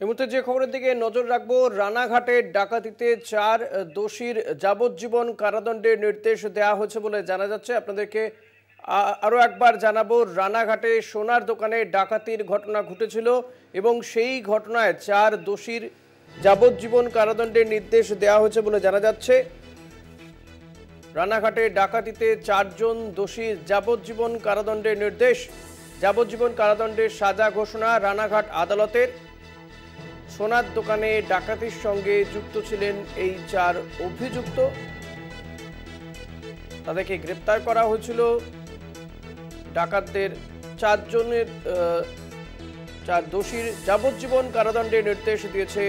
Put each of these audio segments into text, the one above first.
এই মুহূর্তে যে খবরের দিকে নজর রাখবো, রানাঘাটের ডাকাতিতে 4 দোষীর যাবজ্জীবন কারাদণ্ডের নির্দেশ দেওয়া হয়েছে বলে জানা যাচ্ছে। আপনাদেরকে আরও একবার জানাবো, রানাঘাটে সোনার দোকানে ডাকাতির ঘটনা ঘটেছিল এবং সেই ঘটনায় 4 দোষীর যাবজ্জীবন কারাদণ্ডের নির্দেশ দেওয়া হয়েছে বলে জানা যাচ্ছে। রানাঘাটে ডাকাতিতে 4 জন দোষীর যাবজ্জীবন কারাদণ্ডের নির্দেশ। যাবজ্জীবন কারাদণ্ডের সাজা ঘোষণা রানাঘাট আদালতের। সোনার দোকানে ডাকাতির সঙ্গে যুক্ত ছিলেন এই 4 অভিযুক্ত। তাদেরকে গ্রেপ্তার করা হয়েছিল। ডাকাতদের 4 জনের 4 দোষীর যাবজ্জীবন কারাদণ্ডের নির্দেশ দিয়েছে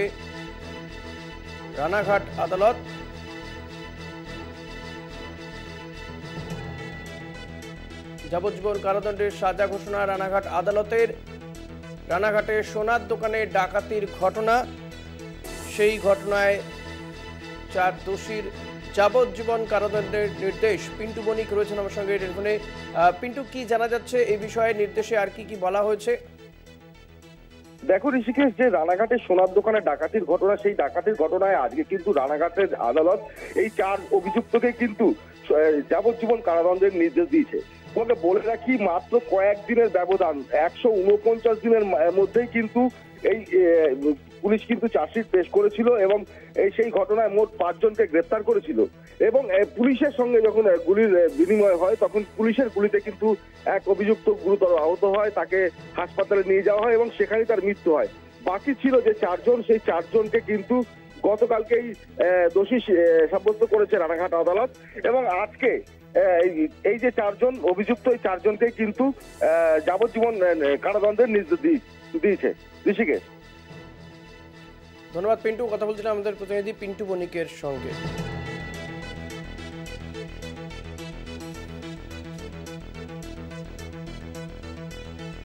রানাঘাট আদালত। যাবজ্জীবন কারাদণ্ডের সাজা ঘোষণা রানাঘাট আদালতের। রানাঘাটে সোনার দোকানে ডাকাতির ঘটনা, সেই ঘটনায় 4 দোষীর যাবজ্জীবন কারাদণ্ডের নির্দেশ। পিন্টু বণিক রয়েছেন আমার সঙ্গে টেলিফোনে। পিন্টু, কি জানা যাচ্ছে এই বিষয়ে? নির্দেশে আর কি বলা হয়েছে? দেখো ঋষিকেশ, যে রানাঘাটের সোনার দোকানে ডাকাতির ঘটনা, সেই ডাকাতির ঘটনায় আজকে কিন্তু রানাঘাটের আদালত এই 4 অভিযুক্তকে কিন্তু যাবজ্জীবন কারাদণ্ডের নির্দেশ দিয়েছে। তোমাকে বলে রাখি, মাত্র কয়েকদিনের ব্যবধান, 149 দিনের মধ্যেই কিন্তু এই পুলিশ কিন্তু চার্জশিট পেশ করেছিল এবং সেই ঘটনায় মোট 5 জনকে গ্রেপ্তার করেছিল। এবং পুলিশের সঙ্গে যখন গুলির বিনিময় হয়, তখন পুলিশের গুলিতে কিন্তু এক অভিযুক্ত গুরুতর আহত হয়, তাকে হাসপাতালে নিয়ে যাওয়া হয় এবং সেখানেই তার মৃত্যু হয়। বাকি ছিল যে 4 জন, সেই 4 জনকে কিন্তু গতকালকেই দোষী সাব্যস্ত করেছে রানাঘাট আদালত। এবং আজকে এই যে 4 জন অভিযুক্ত, এই 4 জনকে কিন্তু যাবজ্জীবন কারাদণ্ডের নির্দেশ দিয়েছে। ঋষিকেশ, ধন্যবাদ পিন্টু। কথা বলছিলাম আমাদের প্রতিনিধি পিন্টু বণিকের সঙ্গে।